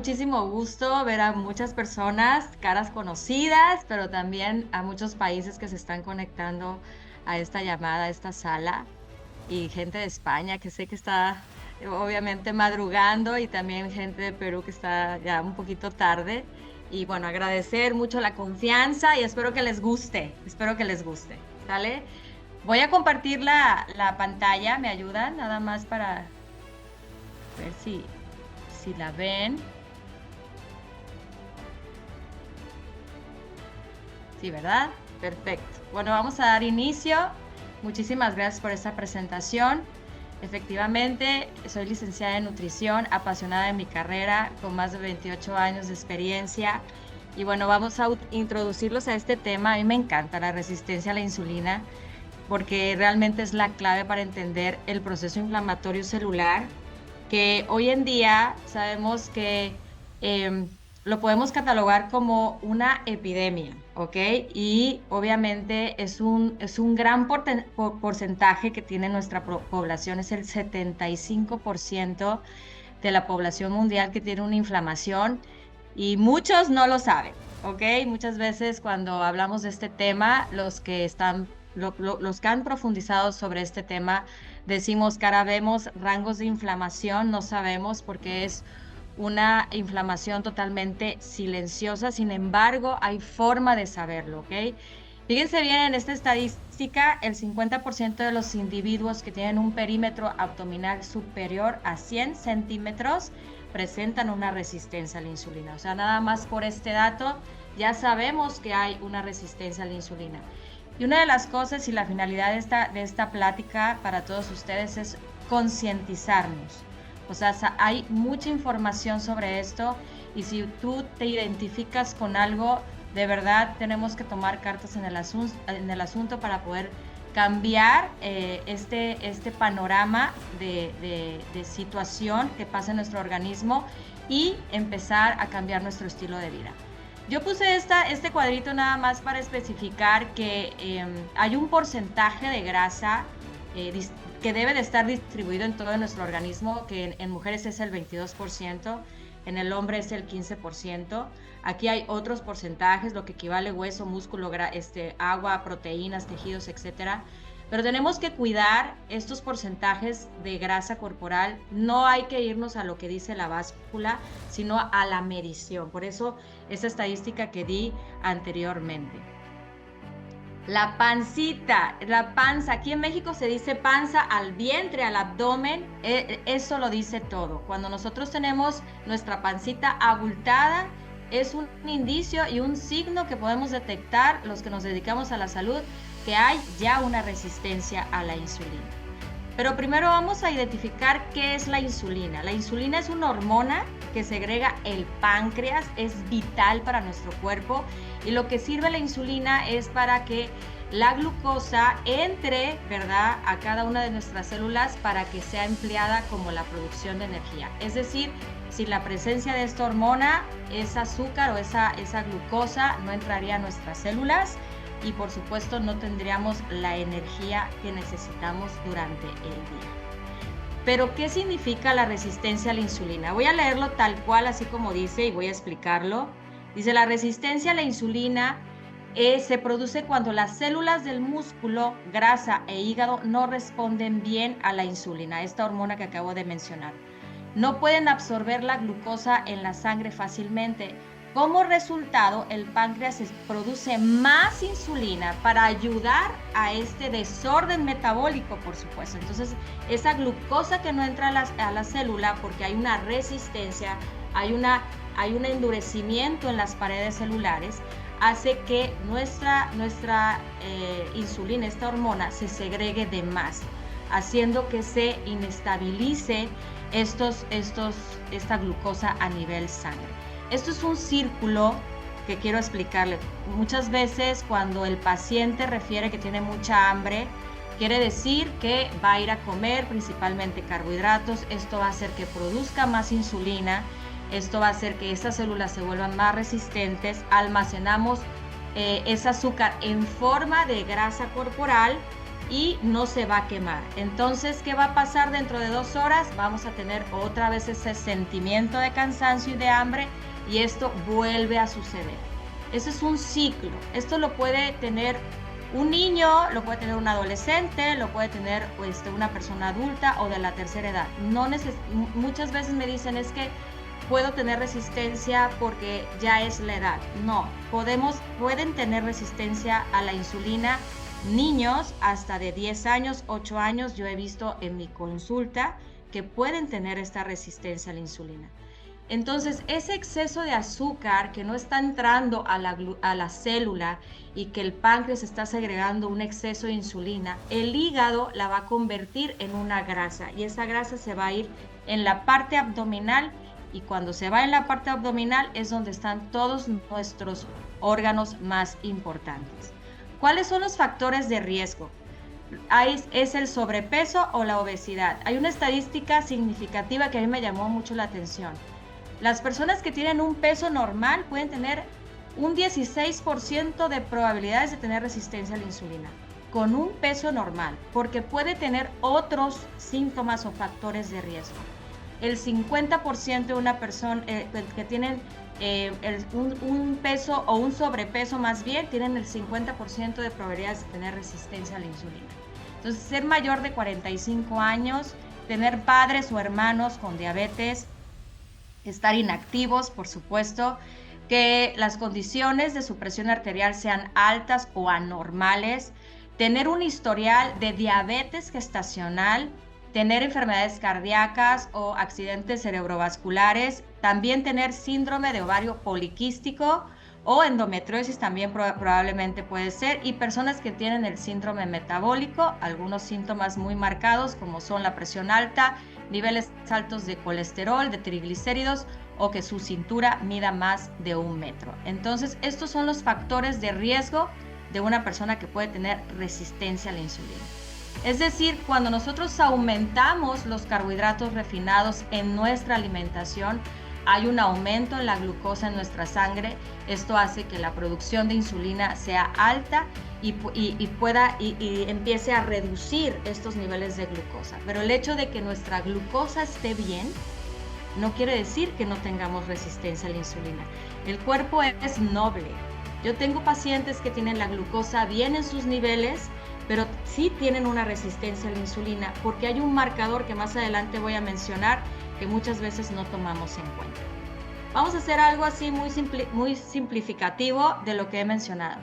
muchísimo gusto ver a muchas personas, caras conocidas, pero también a muchos países que se están conectando a esta llamada, a esta sala, y gente de España que sé que está obviamente madrugando y también gente de Perú que está ya un poquito tarde. Y bueno, agradecer mucho la confianza y espero que les guste, espero que les guste, ¿sale? Voy a compartir la pantalla, ¿me ayudan? Nada más para ver si la ven. Sí, ¿verdad? Perfecto. Bueno, vamos a dar inicio. Muchísimas gracias por esta presentación. Efectivamente, soy licenciada en nutrición, apasionada de mi carrera, con más de 28 años de experiencia. Y bueno, vamos a introducirlos a este tema. A mí me encanta la resistencia a la insulina porque realmente es la clave para entender el proceso inflamatorio celular, que hoy en día sabemos que lo podemos catalogar como una epidemia, ¿ok? Y obviamente es un gran porcentaje que tiene nuestra población, es el 75% de la población mundial que tiene una inflamación y muchos no lo saben, ¿ok? Muchas veces cuando hablamos de este tema, los que han profundizado sobre este tema, decimos que ahora vemos rangos de inflamación, no sabemos porque es una inflamación totalmente silenciosa, sin embargo, hay forma de saberlo, ¿ok? Fíjense bien en esta estadística, el 50% de los individuos que tienen un perímetro abdominal superior a 100 centímetros presentan una resistencia a la insulina. O sea, nada más por este dato ya sabemos que hay una resistencia a la insulina. Y una de las cosas y la finalidad de esta plática para todos ustedes es concientizarnos. O sea, hay mucha información sobre esto y si tú te identificas con algo, de verdad tenemos que tomar cartas en el asunto para poder cambiar este panorama de situación que pasa en nuestro organismo y empezar a cambiar nuestro estilo de vida. Yo puse este cuadrito nada más para especificar que hay un porcentaje de grasa que debe de estar distribuido en todo nuestro organismo, que en mujeres es el 22%, en el hombre es el 15%. Aquí hay otros porcentajes, lo que equivale hueso, músculo, agua, proteínas, tejidos, etcétera. Pero tenemos que cuidar estos porcentajes de grasa corporal. No hay que irnos a lo que dice la báscula, sino a la medición. Por eso, esa estadística que di anteriormente. La pancita, la panza, aquí en México se dice panza al vientre, al abdomen, eso lo dice todo. Cuando nosotros tenemos nuestra pancita abultada, es un indicio y un signo que podemos detectar los que nos dedicamos a la salud, que hay ya una resistencia a la insulina. Pero primero vamos a identificar qué es la insulina. La insulina es una hormona que segrega el páncreas, es vital para nuestro cuerpo y lo que sirve la insulina es para que la glucosa entre, ¿verdad?, a cada una de nuestras células para que sea empleada como la producción de energía. Es decir, sin la presencia de esta hormona, ese azúcar o esa glucosa no entraría a nuestras células y por supuesto no tendríamos la energía que necesitamos durante el día. Pero, ¿qué significa la resistencia a la insulina? Voy a leerlo tal cual, así como dice, y voy a explicarlo. Dice, la resistencia a la insulina se produce cuando las células del músculo, grasa e hígado no responden bien a la insulina, esta hormona que acabo de mencionar. No pueden absorber la glucosa en la sangre fácilmente. Como resultado, el páncreas produce más insulina para ayudar a este desorden metabólico, por supuesto. Entonces, esa glucosa que no entra a la célula porque hay una resistencia, hay un endurecimiento en las paredes celulares, hace que nuestra insulina, esta hormona, se segregue de más, haciendo que se inestabilice esta glucosa a nivel sangre. Esto es un círculo que quiero explicarle. Muchas veces cuando el paciente refiere que tiene mucha hambre, quiere decir que va a ir a comer principalmente carbohidratos. Esto va a hacer que produzca más insulina. Esto va a hacer que estas células se vuelvan más resistentes. Almacenamos ese azúcar en forma de grasa corporal y no se va a quemar. Entonces, ¿qué va a pasar dentro de 2 horas? Vamos a tener otra vez ese sentimiento de cansancio y de hambre y esto vuelve a suceder. Eso es un ciclo. Esto lo puede tener un niño, lo puede tener un adolescente, lo puede tener una persona adulta o de la tercera edad. Muchas veces me dicen es que puedo tener resistencia porque ya es la edad. No, pueden tener resistencia a la insulina niños hasta de 10 años, 8 años. Yo he visto en mi consulta que pueden tener esta resistencia a la insulina. Entonces, ese exceso de azúcar que no está entrando a la célula y que el páncreas está segregando un exceso de insulina, el hígado la va a convertir en una grasa y esa grasa se va a ir en la parte abdominal y cuando se va en la parte abdominal es donde están todos nuestros órganos más importantes. ¿Cuáles son los factores de riesgo? Es el sobrepeso o la obesidad. Hay una estadística significativa que a mí me llamó mucho la atención. Las personas que tienen un peso normal pueden tener un 16% de probabilidades de tener resistencia a la insulina con un peso normal, porque puede tener otros síntomas o factores de riesgo. El 50% de una persona que tienen un peso o un sobrepeso más bien, tienen el 50% de probabilidades de tener resistencia a la insulina. Entonces, ser mayor de 45 años, tener padres o hermanos con diabetes, estar inactivos, por supuesto, que las condiciones de su presión arterial sean altas o anormales, tener un historial de diabetes gestacional, tener enfermedades cardíacas o accidentes cerebrovasculares, también tener síndrome de ovario poliquístico o endometriosis también probablemente puede ser, y personas que tienen el síndrome metabólico, algunos síntomas muy marcados como son la presión alta, niveles altos de colesterol, de triglicéridos o que su cintura mida más de 1 metro. Entonces, estos son los factores de riesgo de una persona que puede tener resistencia a la insulina. Es decir, cuando nosotros aumentamos los carbohidratos refinados en nuestra alimentación, hay un aumento en la glucosa en nuestra sangre. Esto hace que la producción de insulina sea alta y empiece a reducir estos niveles de glucosa. Pero el hecho de que nuestra glucosa esté bien no quiere decir que no tengamos resistencia a la insulina. El cuerpo es noble. Yo tengo pacientes que tienen la glucosa bien en sus niveles, pero sí tienen una resistencia a la insulina porque hay un marcador que más adelante voy a mencionar que muchas veces no tomamos en cuenta. Vamos a hacer algo así muy simplificativo de lo que he mencionado.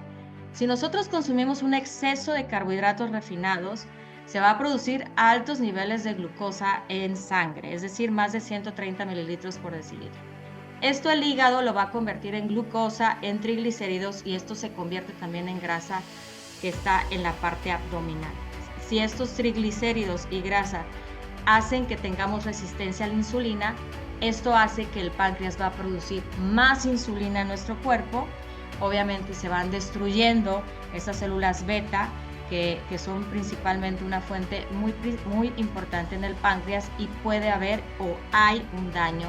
Si nosotros consumimos un exceso de carbohidratos refinados, se va a producir altos niveles de glucosa en sangre, es decir, más de 130 mililitros por decilitro. Esto el hígado lo va a convertir en glucosa, en triglicéridos y esto se convierte también en grasa que está en la parte abdominal. Si estos triglicéridos y grasa hacen que tengamos resistencia a la insulina, esto hace que el páncreas va a producir más insulina en nuestro cuerpo. Obviamente se van destruyendo esas células beta que son principalmente una fuente muy importante en el páncreas y puede haber o hay un daño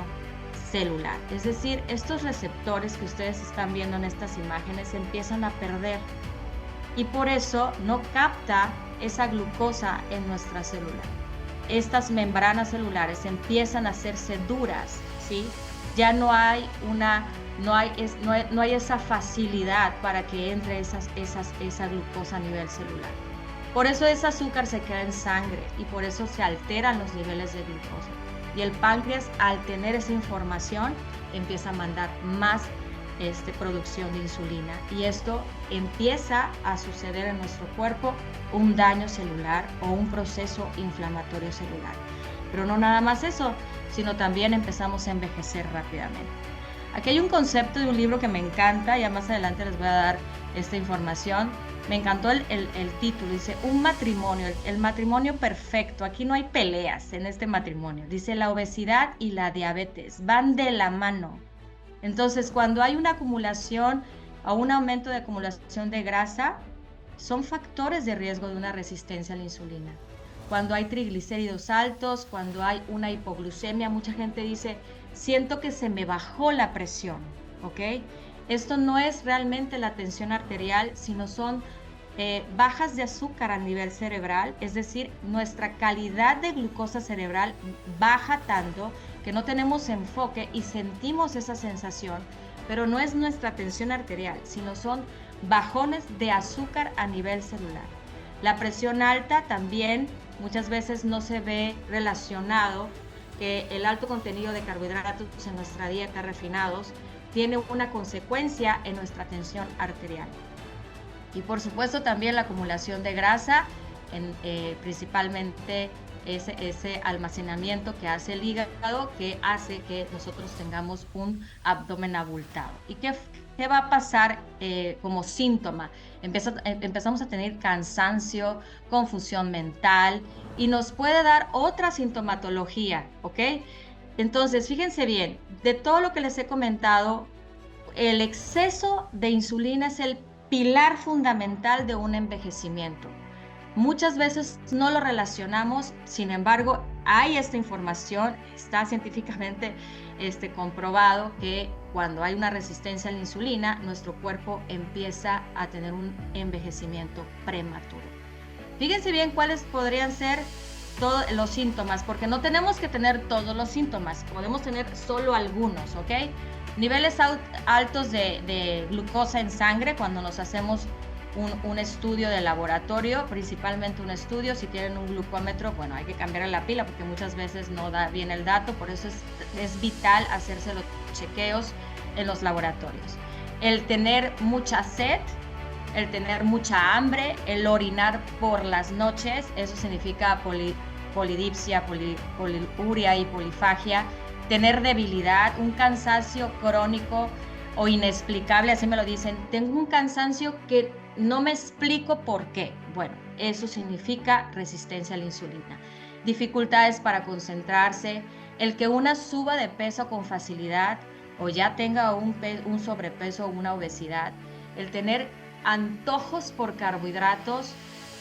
celular. Es decir, estos receptores que ustedes están viendo en estas imágenes se empiezan a perder y por eso no capta esa glucosa en nuestra célula. Estas membranas celulares empiezan a hacerse duras, ¿sí? Ya no hay esa facilidad para que entre esa glucosa a nivel celular. Por eso ese azúcar se queda en sangre y por eso se alteran los niveles de glucosa. Y el páncreas, al tener esa información, empieza a mandar más producción de insulina y esto empieza a suceder en nuestro cuerpo un daño celular o un proceso inflamatorio celular. Pero no nada más eso, sino también empezamos a envejecer rápidamente. Aquí hay un concepto de un libro que me encanta, ya más adelante les voy a dar esta información. Me encantó el título, dice un matrimonio, el matrimonio perfecto. Aquí no hay peleas en este matrimonio. Dice la obesidad y la diabetes van de la mano. Entonces, cuando hay una acumulación o un aumento de acumulación de grasa, son factores de riesgo de una resistencia a la insulina. Cuando hay triglicéridos altos, cuando hay una hipoglucemia, mucha gente dice, siento que se me bajó la presión, ¿ok? Esto no es realmente la tensión arterial, sino son bajas de azúcar a nivel cerebral, es decir, nuestra calidad de glucosa cerebral baja tanto que no tenemos enfoque y sentimos esa sensación, pero no es nuestra tensión arterial, sino son bajones de azúcar a nivel celular. La presión alta también muchas veces no se ve relacionado que el alto contenido de carbohidratos en nuestra dieta refinados tiene una consecuencia en nuestra tensión arterial. Y por supuesto también la acumulación de grasa, principalmente ese almacenamiento que hace el hígado, que hace que nosotros tengamos un abdomen abultado. ¿Y qué va a pasar como síntoma? Empezamos a tener cansancio, confusión mental y nos puede dar otra sintomatología, ¿ok? Entonces, fíjense bien, de todo lo que les he comentado, el exceso de insulina es el pilar fundamental de un envejecimiento. Muchas veces no lo relacionamos, sin embargo, hay esta información, está científicamente comprobado que cuando hay una resistencia a la insulina, nuestro cuerpo empieza a tener un envejecimiento prematuro. Fíjense bien cuáles podrían ser todos los síntomas, porque no tenemos que tener todos los síntomas, podemos tener solo algunos, ¿ok? Niveles altos de glucosa en sangre cuando nos hacemos un estudio de laboratorio, principalmente un estudio, si tienen un glucómetro, bueno, hay que cambiarle la pila porque muchas veces no da bien el dato, por eso es vital hacerse los chequeos en los laboratorios. El tener mucha sed, el tener mucha hambre, el orinar por las noches, eso significa polidipsia, poliuria y polifagia, tener debilidad, un cansancio crónico o inexplicable, así me lo dicen, tengo un cansancio que no me explico por qué. Bueno, eso significa resistencia a la insulina. Dificultades para concentrarse, el que una suba de peso con facilidad o ya tenga un sobrepeso o una obesidad, el tener antojos por carbohidratos,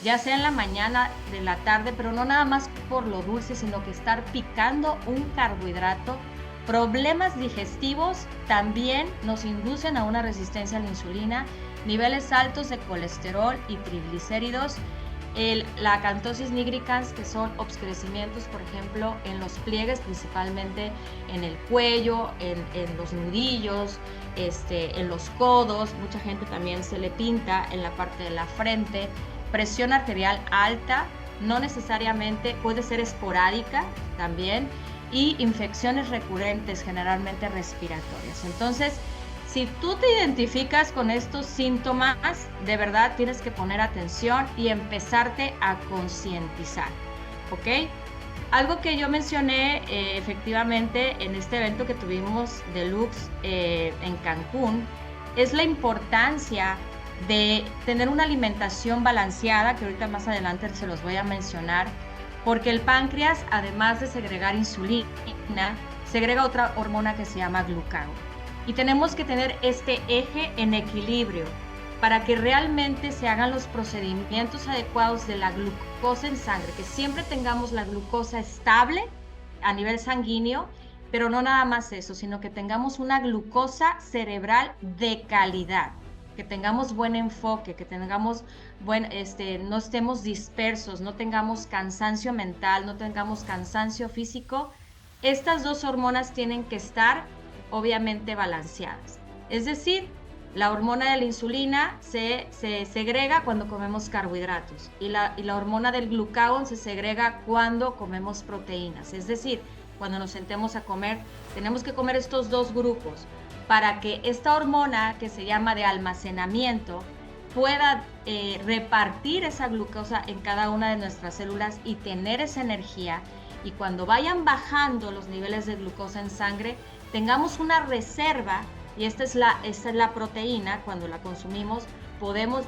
ya sea en la mañana, de la tarde, pero no nada más por lo dulce, sino que estar picando un carbohidrato. Problemas digestivos también nos inducen a una resistencia a la insulina, niveles altos de colesterol y triglicéridos, la acantosis nigricans, que son obscurecimientos, por ejemplo, en los pliegues, principalmente en el cuello, en los nudillos, en los codos, mucha gente también se le pinta en la parte de la frente, presión arterial alta, no necesariamente, puede ser esporádica también, y infecciones recurrentes, generalmente respiratorias. Entonces, si tú te identificas con estos síntomas, de verdad tienes que poner atención y empezarte a concientizar, ¿ok? Algo que yo mencioné efectivamente en este evento que tuvimos Deluxe en Cancún es la importancia de tener una alimentación balanceada, que ahorita más adelante se los voy a mencionar, porque el páncreas, además de segregar insulina, segrega otra hormona que se llama glucagón. Y tenemos que tener este eje en equilibrio para que realmente se hagan los procedimientos adecuados de la glucosa en sangre, que siempre tengamos la glucosa estable a nivel sanguíneo, pero no nada más eso, sino que tengamos una glucosa cerebral de calidad, que tengamos buen enfoque, que tengamos no estemos dispersos, no tengamos cansancio mental, no tengamos cansancio físico. Estas dos hormonas tienen que estar obviamente balanceadas. Es decir, la hormona de la insulina se segrega cuando comemos carbohidratos y la hormona del glucagón se segrega cuando comemos proteínas. Es decir, cuando nos sentemos a comer, tenemos que comer estos dos grupos para que esta hormona que se llama de almacenamiento pueda repartir esa glucosa en cada una de nuestras células y tener esa energía. Y cuando vayan bajando los niveles de glucosa en sangre, tengamos una reserva, y esta es la proteína. Cuando la consumimos,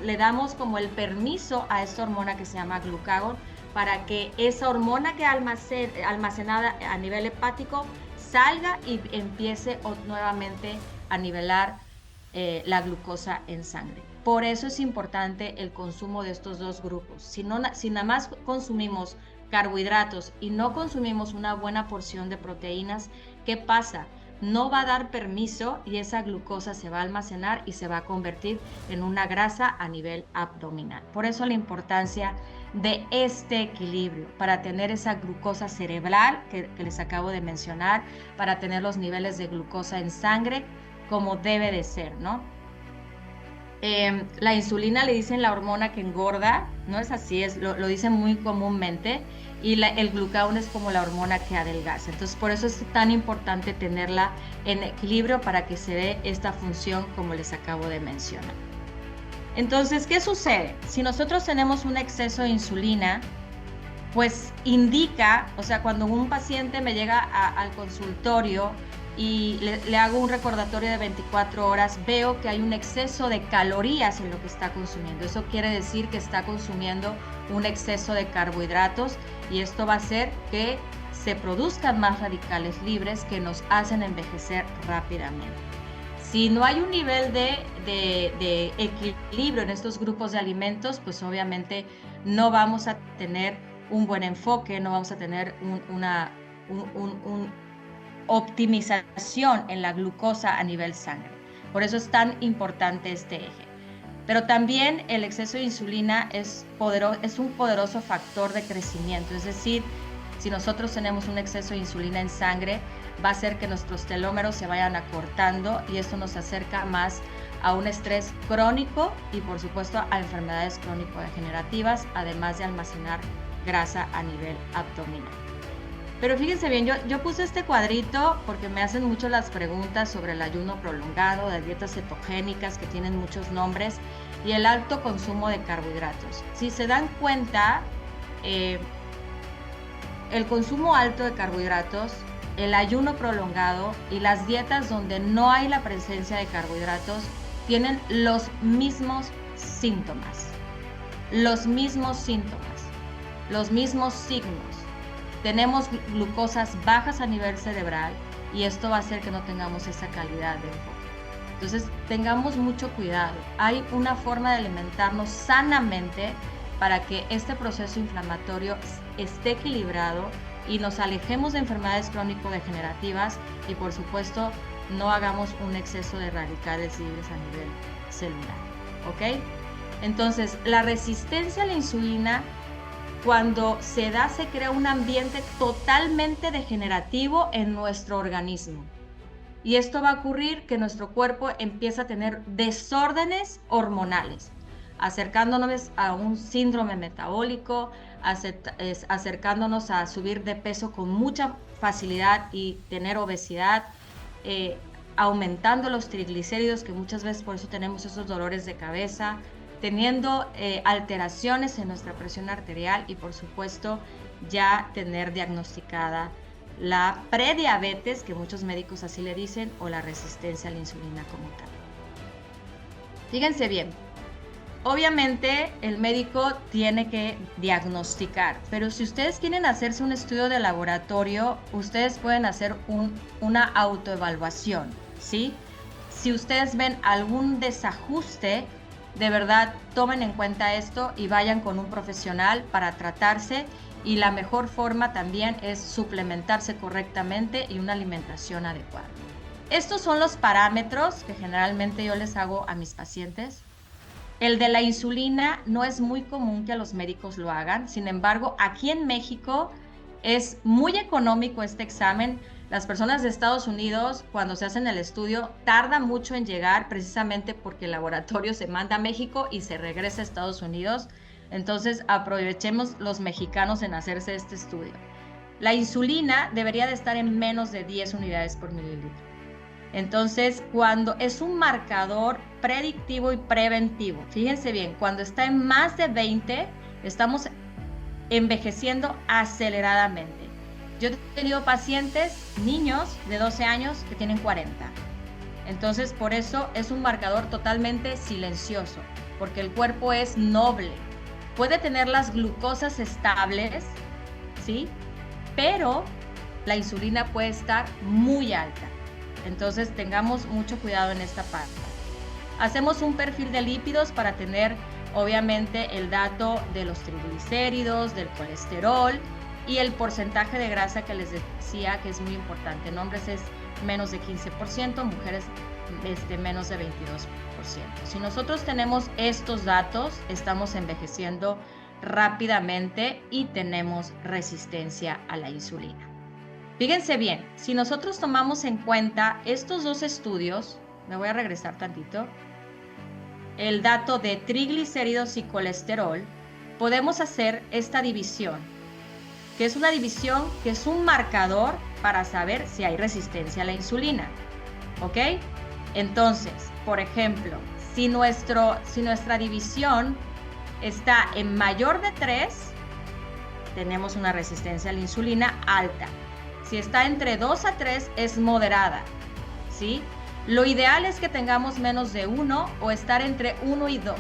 le damos como el permiso a esta hormona que se llama glucagón para que esa hormona que almacenada a nivel hepático salga y empiece nuevamente a nivelar la glucosa en sangre. Por eso es importante el consumo de estos dos grupos. Si nada más consumimos carbohidratos y no consumimos una buena porción de proteínas, ¿qué pasa? no va a dar permiso y esa glucosa se va a almacenar y se va a convertir en una grasa a nivel abdominal. Por eso la importancia de este equilibrio, para tener esa glucosa cerebral que les acabo de mencionar, para tener los niveles de glucosa en sangre como debe de ser, ¿no? La insulina le dicen la hormona que engorda, no es así, lo dicen muy comúnmente, y el glucagón es como la hormona que adelgaza. Entonces, por eso es tan importante tenerla en equilibrio para que se dé esta función como les acabo de mencionar. Entonces, ¿qué sucede? Si nosotros tenemos un exceso de insulina, pues indica, o sea, cuando un paciente me llega al consultorio y le hago un recordatorio de 24 horas, veo que hay un exceso de calorías en lo que está consumiendo. Eso quiere decir que está consumiendo un exceso de carbohidratos y esto va a hacer que se produzcan más radicales libres que nos hacen envejecer rápidamente. Si no hay un nivel de equilibrio en estos grupos de alimentos, pues obviamente no vamos a tener un buen enfoque, no vamos a tener una optimización en la glucosa a nivel sangre. Por eso es tan importante este eje. Pero también el exceso de insulina es un poderoso factor de crecimiento, es decir, si nosotros tenemos un exceso de insulina en sangre, va a hacer que nuestros telómeros se vayan acortando y esto nos acerca más a un estrés crónico y por supuesto a enfermedades crónico-degenerativas, además de almacenar grasa a nivel abdominal. Pero fíjense bien, yo puse este cuadrito porque me hacen mucho las preguntas sobre el ayuno prolongado, las dietas cetogénicas que tienen muchos nombres y el alto consumo de carbohidratos. Si se dan cuenta, el consumo alto de carbohidratos, el ayuno prolongado y las dietas donde no hay la presencia de carbohidratos tienen los mismos síntomas, los mismos signos. Tenemos glucosas bajas a nivel cerebral y esto va a hacer que no tengamos esa calidad de enfoque. Entonces, tengamos mucho cuidado. Hay una forma de alimentarnos sanamente para que este proceso inflamatorio esté equilibrado y nos alejemos de enfermedades crónico-degenerativas y, por supuesto, no hagamos un exceso de radicales libres a nivel celular. ¿Ok? Entonces, la resistencia a la insulina, cuando se da, se crea un ambiente totalmente degenerativo en nuestro organismo. Y esto va a ocurrir que nuestro cuerpo empieza a tener desórdenes hormonales, acercándonos a un síndrome metabólico, acercándonos a subir de peso con mucha facilidad y tener obesidad, aumentando los triglicéridos, que muchas veces por eso tenemos esos dolores de cabeza, teniendo alteraciones en nuestra presión arterial y por supuesto ya tener diagnosticada la prediabetes, que muchos médicos así le dicen, o la resistencia a la insulina como tal. Fíjense bien, obviamente el médico tiene que diagnosticar, pero si ustedes quieren hacerse un estudio de laboratorio, ustedes pueden hacer una autoevaluación, ¿sí? Si ustedes ven algún desajuste, de verdad tomen en cuenta esto y vayan con un profesional para tratarse, y la mejor forma también es suplementarse correctamente y una alimentación adecuada. Estos son los parámetros que generalmente yo les hago a mis pacientes. El de la insulina no es muy común que los médicos lo hagan, sin embargo, aquí en México es muy económico este examen. Las personas de Estados Unidos, cuando se hacen el estudio, tarda mucho en llegar precisamente porque el laboratorio se manda a México y se regresa a Estados Unidos. Entonces, aprovechemos los mexicanos en hacerse este estudio. La insulina debería de estar en menos de 10 unidades por mililitro. Entonces, cuando es un marcador predictivo y preventivo, fíjense bien, cuando está en más de 20, estamos envejeciendo aceleradamente. Yo he tenido pacientes, niños de 12 años que tienen 40. Entonces, por eso es un marcador totalmente silencioso, porque el cuerpo es noble. Puede tener las glucosas estables, ¿sí? Pero la insulina puede estar muy alta. Entonces, tengamos mucho cuidado en esta parte. Hacemos un perfil de lípidos para tener, obviamente, el dato de los triglicéridos, del colesterol y el porcentaje de grasa que les decía que es muy importante. En hombres es menos de 15%, mujeres menos de 22%. Si nosotros tenemos estos datos, estamos envejeciendo rápidamente y tenemos resistencia a la insulina. Fíjense bien, si nosotros tomamos en cuenta estos dos estudios, me voy a regresar tantito, el dato de triglicéridos y colesterol, podemos hacer esta división, que es una división que es un marcador para saber si hay resistencia a la insulina, ¿ok? Entonces, por ejemplo, si nuestra división está en mayor de 3, tenemos una resistencia a la insulina alta. Si está entre 2 a 3, es moderada, ¿sí? Lo ideal es que tengamos menos de 1 o estar entre 1 y 2.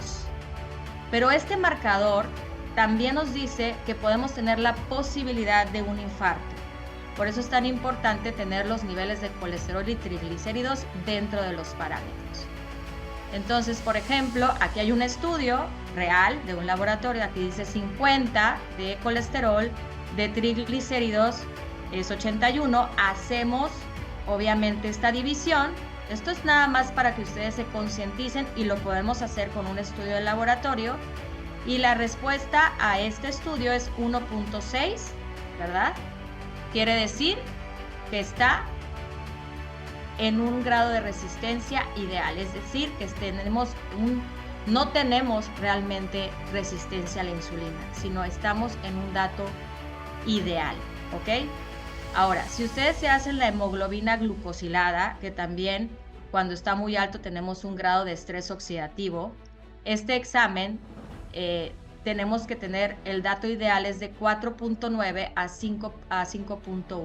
Pero este marcador también nos dice que podemos tener la posibilidad de un infarto. Por eso es tan importante tener los niveles de colesterol y triglicéridos dentro de los parámetros. Entonces, por ejemplo, aquí hay un estudio real de un laboratorio, aquí dice 50 de colesterol, de triglicéridos es 81. Hacemos, obviamente, esta división. Esto es nada más para que ustedes se concienticen y lo podemos hacer con un estudio de laboratorio. Y la respuesta a este estudio es 1.6, ¿verdad? Quiere decir que está en un grado de resistencia ideal, es decir, que no tenemos realmente resistencia a la insulina, sino estamos en un dato ideal, ¿ok? Ahora, si ustedes se hacen la hemoglobina glucosilada, que también cuando está muy alto tenemos un grado de estrés oxidativo, este examen tenemos que tener el dato ideal es de 4.9 a 5.1.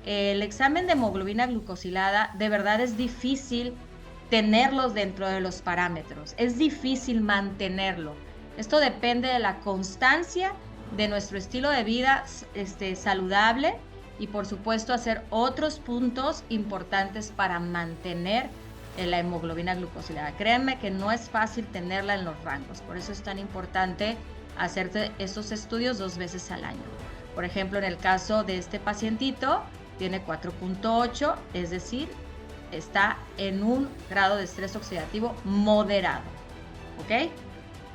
El examen de hemoglobina glucosilada de verdad es difícil tenerlos dentro de los parámetros, es difícil mantenerlo. Esto depende de la constancia de nuestro estilo de vida saludable y por supuesto hacer otros puntos importantes para mantener la hemoglobina glucosilada. Créanme que no es fácil tenerla en los rangos, por eso es tan importante hacerse estos estudios 2 veces al año. Por ejemplo, en el caso de este pacientito, tiene 4.8, es decir, está en un grado de estrés oxidativo moderado, ¿ok?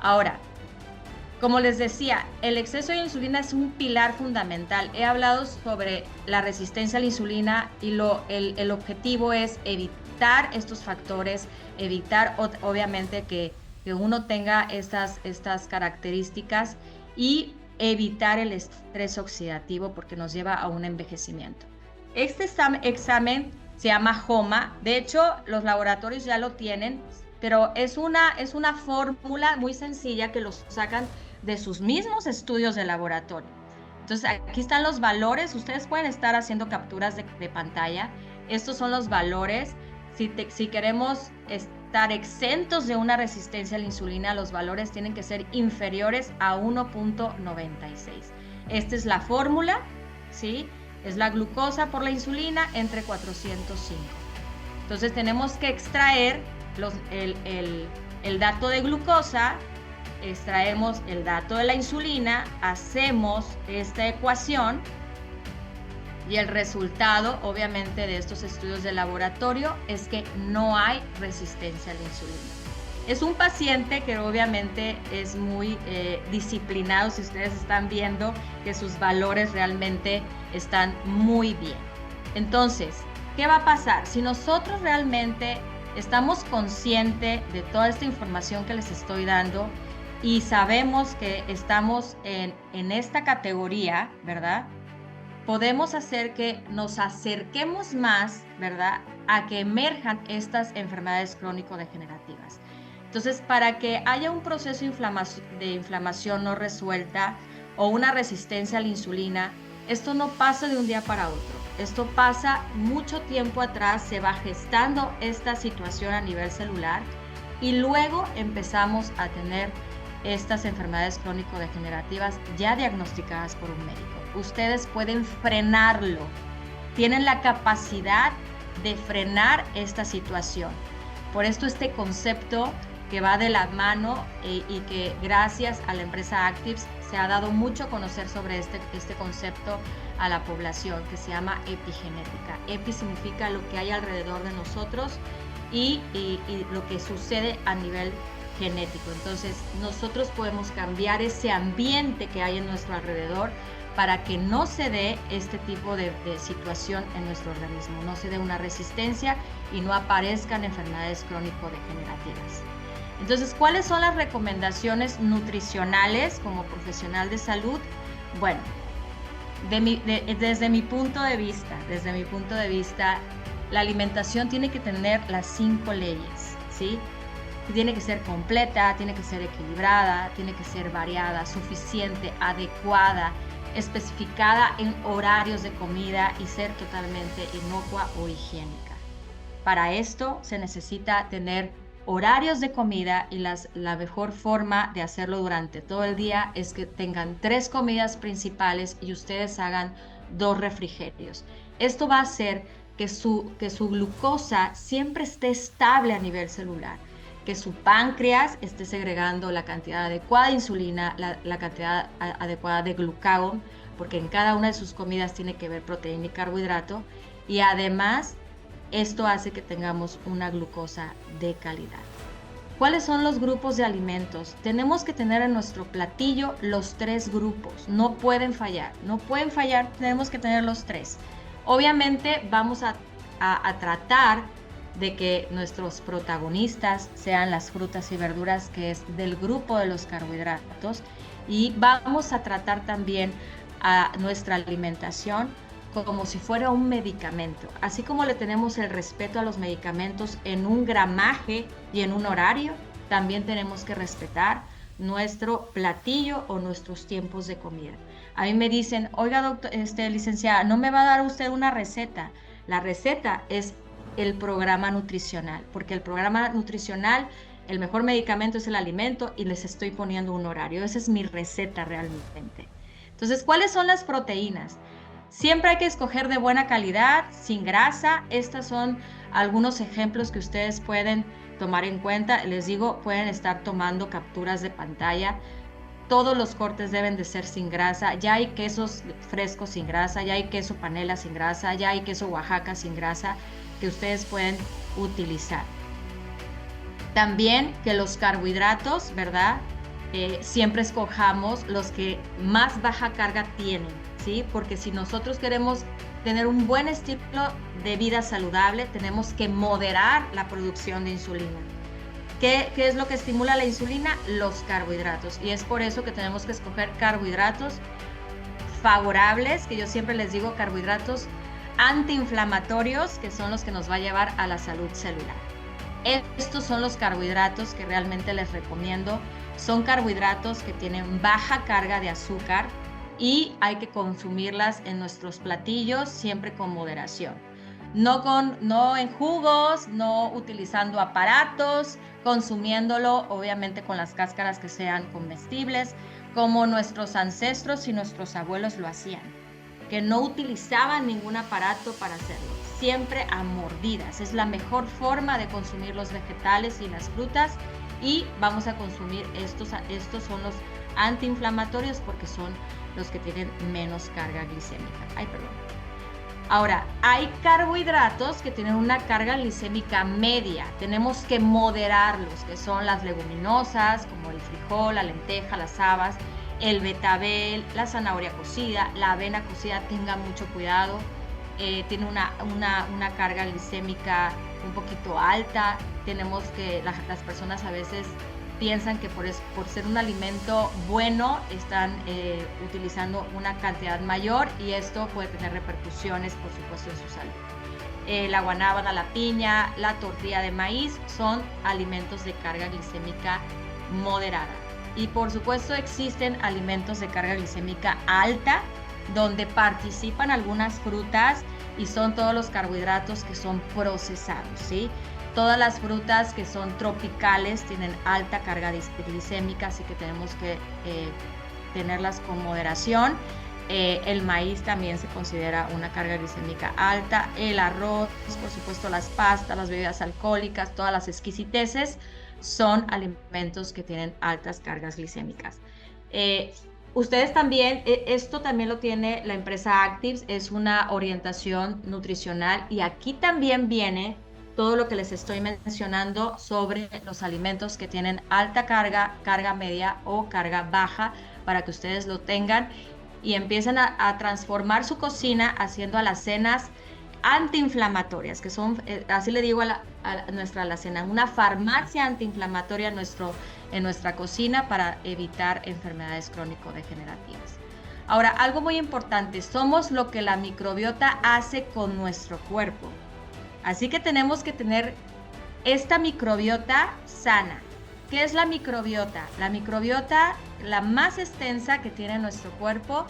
Ahora, como les decía, el exceso de insulina es un pilar fundamental. He hablado sobre la resistencia a la insulina y el objetivo es evitar estos factores, evitar obviamente que uno tenga estas características y evitar el estrés oxidativo porque nos lleva a un envejecimiento. Este examen se llama HOMA, de hecho los laboratorios ya lo tienen, pero es una fórmula muy sencilla que los sacan de sus mismos estudios de laboratorio. Entonces aquí están los valores, ustedes pueden estar haciendo capturas de pantalla, estos son los valores. Si queremos estar exentos de una resistencia a la insulina, los valores tienen que ser inferiores a 1.96. Esta es la fórmula, ¿sí? Es la glucosa por la insulina entre 405. Entonces tenemos que extraer el dato de glucosa, extraemos el dato de la insulina, hacemos esta ecuación y el resultado, obviamente, de estos estudios de laboratorio es que no hay resistencia a la insulina. Es un paciente que obviamente es muy disciplinado, si ustedes están viendo que sus valores realmente están muy bien. Entonces, ¿qué va a pasar? Si nosotros realmente estamos conscientes de toda esta información que les estoy dando y sabemos que estamos en esta categoría, ¿verdad? Podemos hacer que nos acerquemos más, ¿verdad?, a que emerjan estas enfermedades crónico-degenerativas. Entonces, para que haya un proceso de inflamación no resuelta o una resistencia a la insulina, esto no pasa de un día para otro. Esto pasa mucho tiempo atrás, se va gestando esta situación a nivel celular y luego empezamos a tener estas enfermedades crónico-degenerativas ya diagnosticadas por un médico. Ustedes pueden frenarlo, tienen la capacidad de frenar esta situación. Por esto concepto que va de la mano y que gracias a la empresa Actives se ha dado mucho a conocer sobre este concepto a la población, que se llama epigenética. Epi significa lo que hay alrededor de nosotros y lo que sucede a nivel genético. Entonces, nosotros podemos cambiar ese ambiente que hay en nuestro alrededor para que no se dé este tipo de situación en nuestro organismo, no se dé una resistencia y no aparezcan enfermedades crónico-degenerativas. Entonces, ¿cuáles son las recomendaciones nutricionales como profesional de salud? Bueno, desde mi punto de vista, la alimentación tiene que tener las 5 leyes, ¿sí? Tiene que ser completa, tiene que ser equilibrada, tiene que ser variada, suficiente, adecuada, especificada en horarios de comida y ser totalmente inocua o higiénica. Para esto se necesita tener horarios de comida y la mejor forma de hacerlo durante todo el día es que tengan 3 comidas principales y ustedes hagan 2 refrigerios. Esto va a hacer que su glucosa siempre esté estable a nivel celular, que su páncreas esté segregando la cantidad adecuada de insulina, la cantidad adecuada de glucagón, porque en cada una de sus comidas tiene que ver proteína y carbohidrato, y además esto hace que tengamos una glucosa de calidad. ¿Cuáles son los grupos de alimentos? Tenemos que tener en nuestro platillo los 3 grupos, no pueden fallar, tenemos que tener los 3. Obviamente vamos a tratar de que nuestros protagonistas sean las frutas y verduras, que es del grupo de los carbohidratos, y vamos a tratar también a nuestra alimentación como si fuera un medicamento. Así como le tenemos el respeto a los medicamentos en un gramaje y en un horario, también tenemos que respetar nuestro platillo o nuestros tiempos de comida. A mí me dicen, oiga, doctor, licenciada, ¿no me va a dar usted una receta? La receta es el programa nutricional, porque el programa nutricional, el mejor medicamento es el alimento y les estoy poniendo un horario. Esa es mi receta realmente. Entonces, ¿cuáles son las proteínas? Siempre hay que escoger de buena calidad, sin grasa. Estos son algunos ejemplos que ustedes pueden tomar en cuenta. Les digo, pueden estar tomando capturas de pantalla. Todos los cortes deben de ser sin grasa. Ya hay quesos frescos sin grasa, ya hay queso panela sin grasa, ya hay queso Oaxaca sin grasa que ustedes pueden utilizar. También que los carbohidratos, ¿verdad? Siempre escojamos los que más baja carga tienen, ¿sí? Porque si nosotros queremos tener un buen estilo de vida saludable, tenemos que moderar la producción de insulina. ¿Qué es lo que estimula la insulina? Los carbohidratos. Y es por eso que tenemos que escoger carbohidratos favorables, que yo siempre les digo carbohidratos antiinflamatorios, que son los que nos va a llevar a la salud celular. Estos son los carbohidratos que realmente les recomiendo. Son carbohidratos que tienen baja carga de azúcar y hay que consumirlas en nuestros platillos siempre con moderación. No en jugos, no utilizando aparatos, consumiéndolo obviamente con las cáscaras que sean comestibles, como nuestros ancestros y nuestros abuelos lo hacían, que no utilizaban ningún aparato para hacerlo, siempre a mordidas. Es la mejor forma de consumir los vegetales y las frutas, y vamos a consumir estos son los antiinflamatorios porque son los que tienen menos carga glicémica. Ahora, hay carbohidratos que tienen una carga glicémica media. Tenemos que moderarlos, que son las leguminosas, como el frijol, la lenteja, las habas, el betabel, la zanahoria cocida, la avena cocida. Tengan mucho cuidado. Tiene una carga glicémica un poquito alta. Tenemos que, las personas a veces piensan que por ser un alimento bueno están utilizando una cantidad mayor, y esto puede tener repercusiones, por supuesto, en su salud. La guanábana, la piña, la tortilla de maíz son alimentos de carga glicémica moderada. Y por supuesto existen alimentos de carga glicémica alta, donde participan algunas frutas y son todos los carbohidratos que son procesados, ¿sí? Todas las frutas que son tropicales tienen alta carga glicémica, así que tenemos que tenerlas con moderación. El maíz también se considera una carga glicémica alta. El arroz, por supuesto, las pastas, las bebidas alcohólicas, todas las exquisiteces son alimentos que tienen altas cargas glicémicas. Ustedes también, esto también lo tiene la empresa Actives, es una orientación nutricional y aquí también viene todo lo que les estoy mencionando sobre los alimentos que tienen alta carga, carga media o carga baja para que ustedes lo tengan y empiecen a transformar su cocina haciendo alacenas antiinflamatorias, que son, así le digo a nuestra alacena, una farmacia antiinflamatoria en nuestra cocina para evitar enfermedades crónico-degenerativas. Ahora, algo muy importante, somos lo que la microbiota hace con nuestro cuerpo. Así que tenemos que tener esta microbiota sana. ¿Qué es la microbiota? La microbiota, la más extensa que tiene nuestro cuerpo,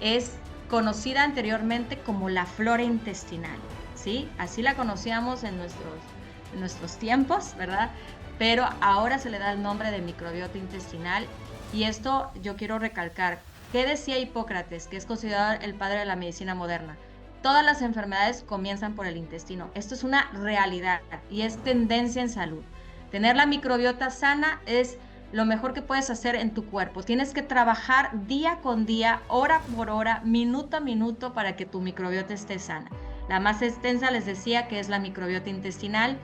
es conocida anteriormente como la flora intestinal, ¿sí? Así la conocíamos en nuestros tiempos, ¿verdad? Pero ahora se le da el nombre de microbiota intestinal y esto yo quiero recalcar. ¿Qué decía Hipócrates, que es considerado el padre de la medicina moderna? Todas las enfermedades comienzan por el intestino. Esto es una realidad y es tendencia en salud. Tener la microbiota sana es lo mejor que puedes hacer en tu cuerpo. Tienes que trabajar día con día, hora por hora, minuto a minuto para que tu microbiota esté sana. La más extensa les decía que es la microbiota intestinal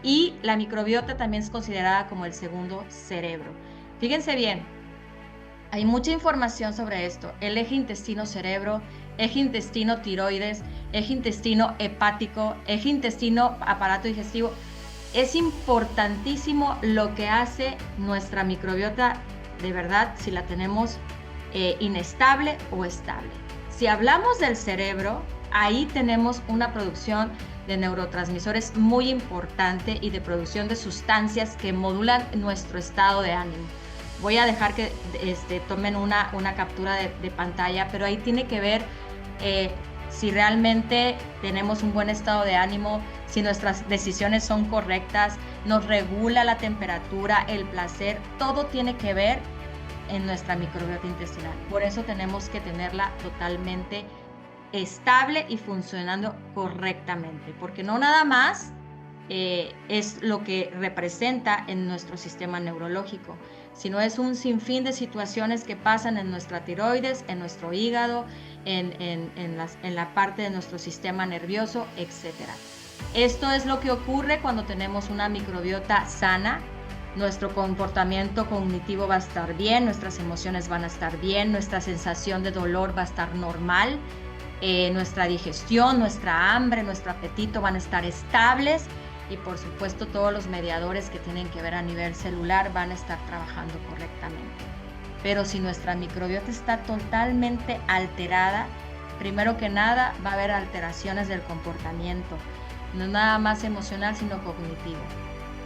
y la microbiota también es considerada como el segundo cerebro. Fíjense bien, hay mucha información sobre esto. El eje intestino-cerebro, eje intestino-tiroides, eje intestino hepático, eje intestino-aparato digestivo. Es importantísimo lo que hace nuestra microbiota, de verdad, si la tenemos inestable o estable. Si hablamos del cerebro, ahí tenemos una producción de neurotransmisores muy importante y de producción de sustancias que modulan nuestro estado de ánimo. Voy a dejar que tomen una captura de pantalla, pero ahí tiene que ver si realmente tenemos un buen estado de ánimo, si nuestras decisiones son correctas, nos regula la temperatura, el placer, todo tiene que ver en nuestra microbiota intestinal. Por eso tenemos que tenerla totalmente estable y funcionando correctamente, porque no nada más es lo que representa en nuestro sistema neurológico, sino es un sinfín de situaciones que pasan en nuestra tiroides, en nuestro hígado, en la parte de nuestro sistema nervioso, etc. Esto es lo que ocurre cuando tenemos una microbiota sana. Nuestro comportamiento cognitivo va a estar bien, nuestras emociones van a estar bien, nuestra sensación de dolor va a estar normal, nuestra digestión, nuestra hambre, nuestro apetito van a estar estables y por supuesto todos los mediadores que tienen que ver a nivel celular van a estar trabajando correctamente. Pero si nuestra microbiota está totalmente alterada, primero que nada va a haber alteraciones del comportamiento, no nada más emocional sino cognitivo.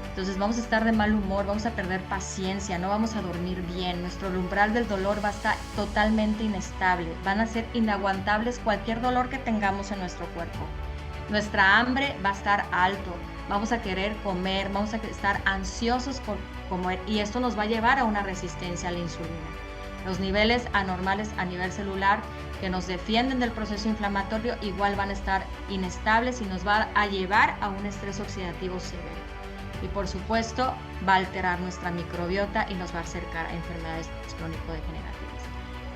Entonces vamos a estar de mal humor, vamos a perder paciencia, no vamos a dormir bien, nuestro umbral del dolor va a estar totalmente inestable, van a ser inaguantables cualquier dolor que tengamos en nuestro cuerpo. Nuestra hambre va a estar alto, vamos a querer comer, vamos a estar ansiosos por comer y esto nos va a llevar a una resistencia a la insulina. Los niveles anormales a nivel celular que nos defienden del proceso inflamatorio igual van a estar inestables y nos va a llevar a un estrés oxidativo severo. Y por supuesto va a alterar nuestra microbiota y nos va a acercar a enfermedades crónico-degenerativas.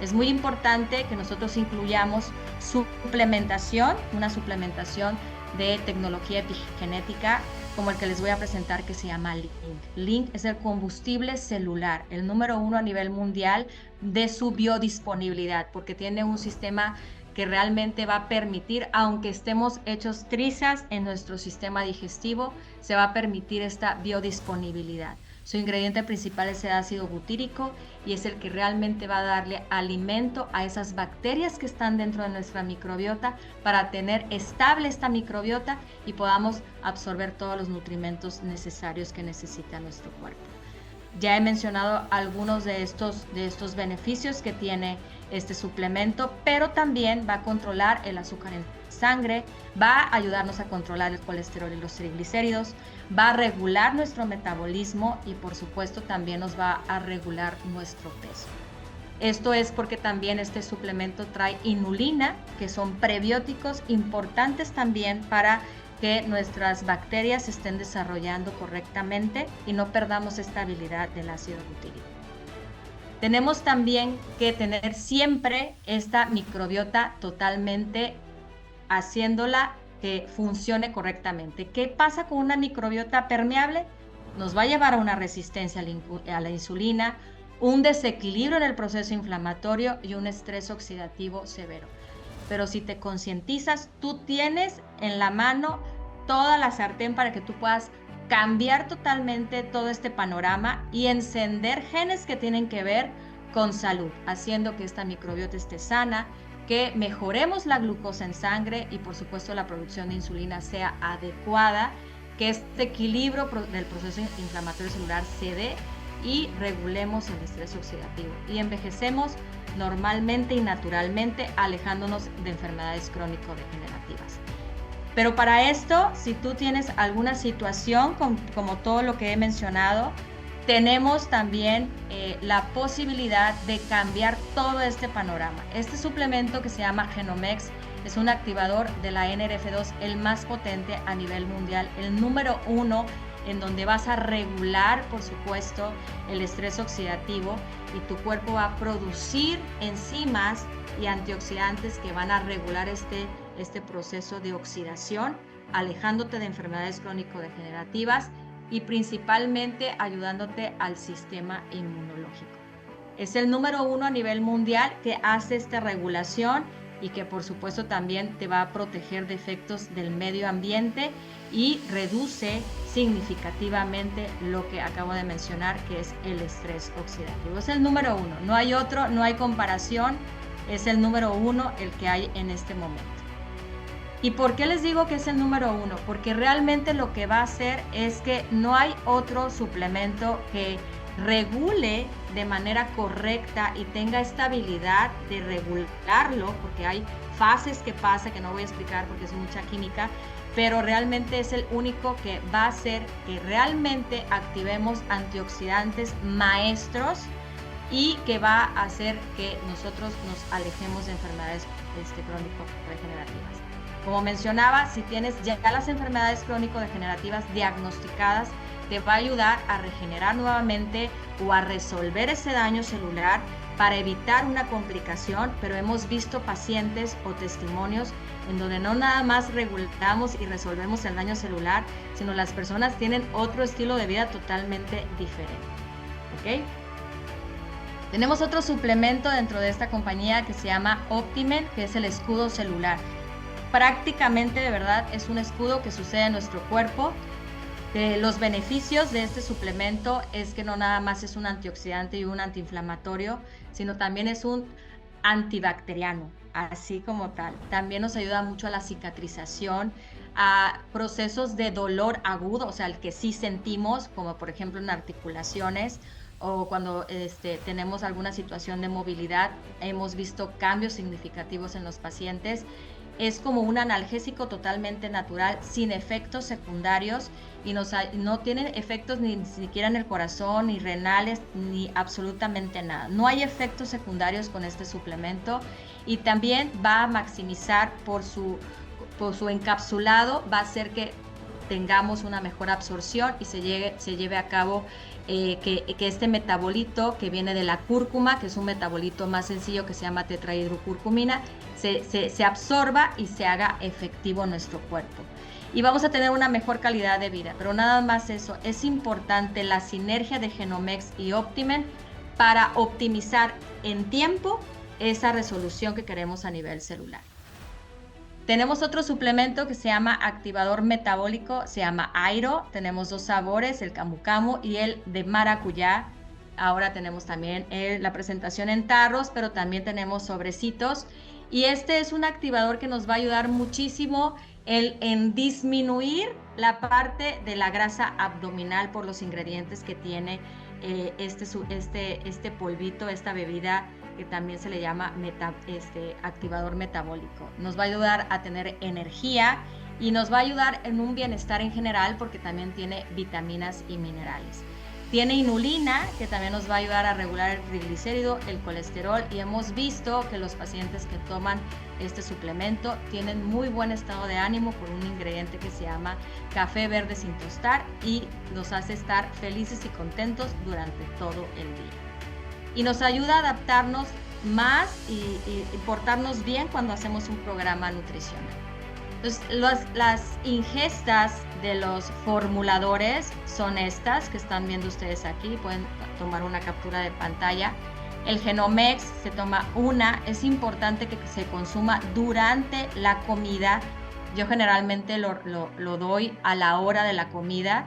Es muy importante que nosotros incluyamos suplementación, una suplementación de tecnología epigenética como el que les voy a presentar que se llama Link. Link es el combustible celular, el número 1 a nivel mundial de su biodisponibilidad, porque tiene un sistema que realmente va a permitir, aunque estemos hechos trizas en nuestro sistema digestivo, se va a permitir esta biodisponibilidad. Su ingrediente principal es el ácido butírico y es el que realmente va a darle alimento a esas bacterias que están dentro de nuestra microbiota para tener estable esta microbiota y podamos absorber todos los nutrimentos necesarios que necesita nuestro cuerpo. Ya he mencionado algunos de estos beneficios que tiene este suplemento, pero también va a controlar el azúcar en sangre, va a ayudarnos a controlar el colesterol y los triglicéridos, va a regular nuestro metabolismo y por supuesto también nos va a regular nuestro peso. Esto es porque también este suplemento trae inulina, que son prebióticos importantes también para que nuestras bacterias se estén desarrollando correctamente y no perdamos esta habilidad del ácido butírico. Tenemos también que tener siempre esta microbiota totalmente haciéndola que funcione correctamente. ¿Qué pasa con una microbiota permeable? Nos va a llevar a una resistencia a la insulina, un desequilibrio en el proceso inflamatorio y un estrés oxidativo severo. Pero si te concientizas, tú tienes en la mano toda la sartén para que tú puedas cambiar totalmente todo este panorama y encender genes que tienen que ver con salud, haciendo que esta microbiota esté sana, que mejoremos la glucosa en sangre y por supuesto la producción de insulina sea adecuada, que este equilibrio del proceso inflamatorio celular se dé y regulemos el estrés oxidativo y envejecemos normalmente y naturalmente, alejándonos de enfermedades crónico-degenerativas. Pero para esto, si tú tienes alguna situación como todo lo que he mencionado, tenemos también la posibilidad de cambiar todo este panorama. Este suplemento que se llama Genomex es un activador de la NRF2, el más potente a nivel mundial, el número 1, en donde vas a regular, por supuesto, el estrés oxidativo y tu cuerpo va a producir enzimas y antioxidantes que van a regular este proceso de oxidación, alejándote de enfermedades crónico-degenerativas y principalmente ayudándote al sistema inmunológico. Es el número 1 a nivel mundial que hace esta regulación y que por supuesto también te va a proteger de efectos del medio ambiente y reduce significativamente lo que acabo de mencionar, que es el estrés oxidativo. Es el número 1, no hay otro, no hay comparación, es el número 1 el que hay en este momento. ¿Y por qué les digo que es el número 1? Porque realmente lo que va a hacer es que no hay otro suplemento que regule de manera correcta y tenga esta habilidad de regularlo, porque hay fases que pasa que no voy a explicar porque es mucha química, pero realmente es el único que va a hacer que realmente activemos antioxidantes maestros y que va a hacer que nosotros nos alejemos de enfermedades crónico-degenerativas. Como mencionaba, si tienes ya las enfermedades crónico-degenerativas diagnosticadas, te va a ayudar a regenerar nuevamente o a resolver ese daño celular para evitar una complicación, pero hemos visto pacientes o testimonios en donde no nada más regulamos y resolvemos el daño celular, sino las personas tienen otro estilo de vida totalmente diferente. ¿Ok? Tenemos otro suplemento dentro de esta compañía que se llama Optimen, que es el escudo celular. Prácticamente, de verdad, es un escudo que sucede en nuestro cuerpo. Los beneficios de este suplemento es que no nada más es un antioxidante y un antiinflamatorio, sino también es un antibacteriano, así como tal. También nos ayuda mucho a la cicatrización, a procesos de dolor agudo, o sea, el que sí sentimos, como por ejemplo en articulaciones o cuando tenemos alguna situación de movilidad, hemos visto cambios significativos en los pacientes. Es como un analgésico totalmente natural, sin efectos secundarios y no tienen efectos ni siquiera en el corazón, ni renales, ni absolutamente nada. No hay efectos secundarios con este suplemento y también va a maximizar por su encapsulado, va a hacer que tengamos una mejor absorción y se lleve a cabo que este metabolito que viene de la cúrcuma, que es un metabolito más sencillo que se llama tetrahidrocurcumina, se absorba y se haga efectivo en nuestro cuerpo. Y vamos a tener una mejor calidad de vida. Pero nada más eso, es importante la sinergia de Genomex y Optimen para optimizar en tiempo esa resolución que queremos a nivel celular. Tenemos otro suplemento que se llama activador metabólico, se llama Airo. Tenemos 2 sabores, el camu camu y el de maracuyá. Ahora tenemos también la presentación en tarros, pero también tenemos sobrecitos. Y este es un activador que nos va a ayudar muchísimo en disminuir la parte de la grasa abdominal por los ingredientes que tiene este polvito, esta bebida que también se le llama activador metabólico. Nos va a ayudar a tener energía y nos va a ayudar en un bienestar en general porque también tiene vitaminas y minerales. Tiene inulina, que también nos va a ayudar a regular el triglicérido, el colesterol, y hemos visto que los pacientes que toman este suplemento tienen muy buen estado de ánimo por un ingrediente que se llama café verde sin tostar y los hace estar felices y contentos durante todo el día. y nos ayuda a adaptarnos más y portarnos bien cuando hacemos un programa nutricional. Entonces, las ingestas de los formuladores son estas que están viendo ustedes aquí. Pueden tomar una captura de pantalla. El Genomex se toma una. Es importante que se consuma durante la comida. Yo generalmente lo doy a la hora de la comida.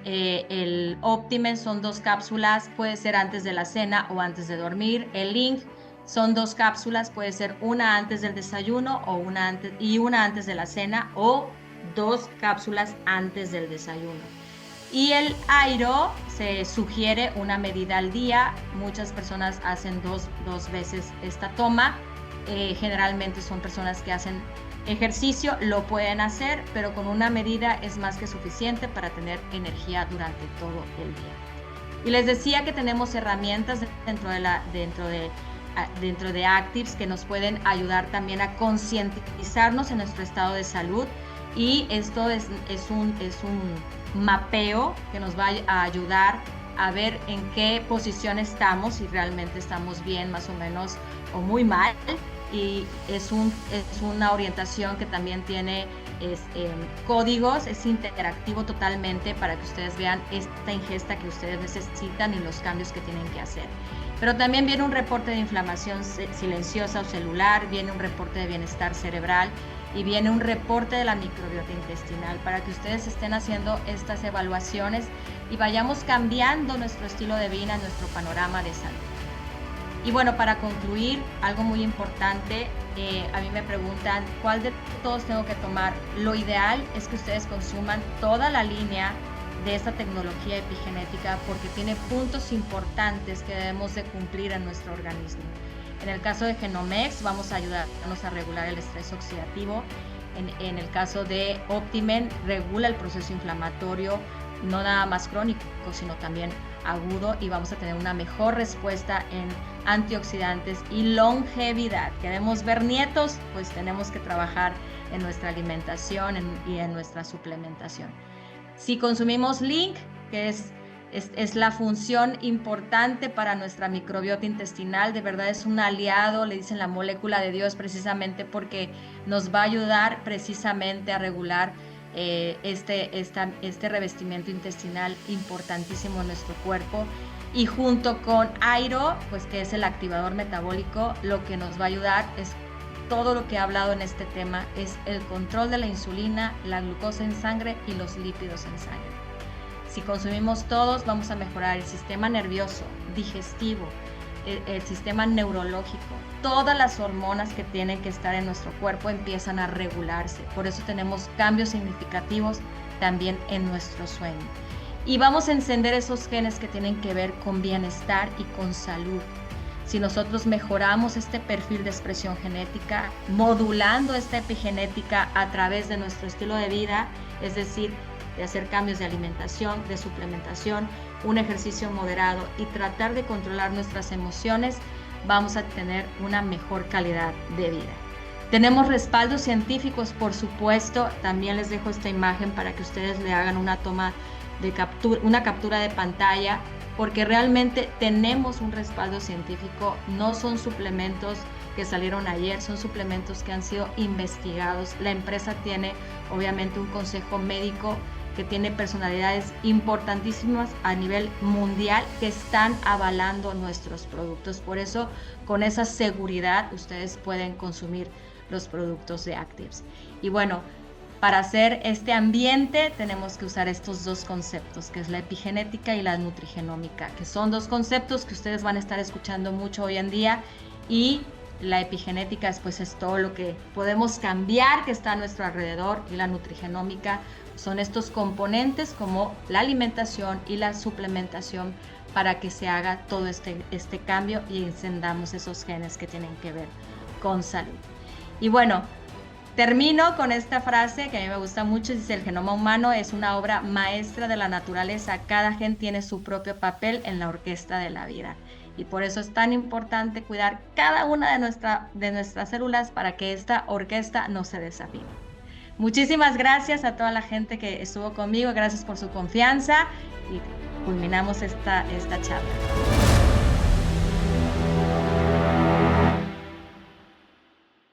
El Optimen son 2 cápsulas, puede ser antes de la cena o antes de dormir. El Link son 2 cápsulas, puede ser una antes del desayuno o una antes de la cena, o 2 cápsulas antes del desayuno. Y el Airo se sugiere una medida al día. Muchas personas hacen dos veces esta toma. Generalmente son personas que hacen ejercicio, lo pueden hacer, pero con una medida es más que suficiente para tener energía durante todo el día. Y les decía que tenemos herramientas dentro de Actives que nos pueden ayudar también a concientizarnos en nuestro estado de salud, y esto es un mapeo que nos va a ayudar a ver en qué posición estamos, si realmente estamos bien, más o menos, o muy mal. Y es una orientación que también tiene códigos, es interactivo totalmente para que ustedes vean esta ingesta que ustedes necesitan y los cambios que tienen que hacer. Pero también viene un reporte de inflamación silenciosa o celular, viene un reporte de bienestar cerebral y viene un reporte de la microbiota intestinal para que ustedes estén haciendo estas evaluaciones y vayamos cambiando nuestro estilo de vida, nuestro panorama de salud. Y bueno, para concluir, algo muy importante, a mí me preguntan cuál de todos tengo que tomar. Lo ideal es que ustedes consuman toda la línea de esta tecnología epigenética, porque tiene puntos importantes que debemos de cumplir en nuestro organismo. En el caso de Genomex, vamos a ayudarnos a regular el estrés oxidativo. En el caso de Optimen, regula el proceso inflamatorio, no nada más crónico, sino también agudo, y vamos a tener una mejor respuesta en antioxidantes y longevidad. ¿Queremos ver nietos? Pues tenemos que trabajar en nuestra alimentación y en nuestra suplementación. Si consumimos Link, que es la función importante para nuestra microbiota intestinal, de verdad es un aliado, le dicen la molécula de Dios, precisamente porque nos va a ayudar precisamente a regular este revestimiento intestinal importantísimo en nuestro cuerpo. Y junto con Airo, pues que es el activador metabólico, lo que nos va a ayudar es todo lo que he hablado en este tema, es el control de la insulina, la glucosa en sangre y los lípidos en sangre. Si consumimos todos, vamos a mejorar el sistema nervioso, digestivo, el sistema neurológico. Todas las hormonas que tienen que estar en nuestro cuerpo empiezan a regularse. Por eso tenemos cambios significativos también en nuestro sueño. Y vamos a encender esos genes que tienen que ver con bienestar y con salud. Si nosotros mejoramos este perfil de expresión genética, modulando esta epigenética a través de nuestro estilo de vida, es decir, de hacer cambios de alimentación, de suplementación, un ejercicio moderado y tratar de controlar nuestras emociones, vamos a tener una mejor calidad de vida. Tenemos respaldos científicos, por supuesto. También les dejo esta imagen para que ustedes le hagan una captura de pantalla, porque realmente tenemos un respaldo científico. No son suplementos que salieron ayer, son suplementos que han sido investigados. La empresa tiene obviamente un consejo médico que tiene personalidades importantísimas a nivel mundial que están avalando nuestros productos. Por eso, con esa seguridad, ustedes pueden consumir los productos de Actives. Y bueno, para hacer este ambiente tenemos que usar estos 2 conceptos, que es la epigenética y la nutrigenómica, que son 2 conceptos que ustedes van a estar escuchando mucho hoy en día. Y la epigenética después es todo lo que podemos cambiar que está a nuestro alrededor, y la nutrigenómica son estos componentes como la alimentación y la suplementación para que se haga todo este cambio y encendamos esos genes que tienen que ver con salud. Y bueno, termino con esta frase que a mí me gusta mucho, dice: el genoma humano es una obra maestra de la naturaleza, cada gen tiene su propio papel en la orquesta de la vida. Y por eso es tan importante cuidar cada una de nuestras células para que esta orquesta no se desafíe. Muchísimas gracias a toda la gente que estuvo conmigo, gracias por su confianza y culminamos esta charla.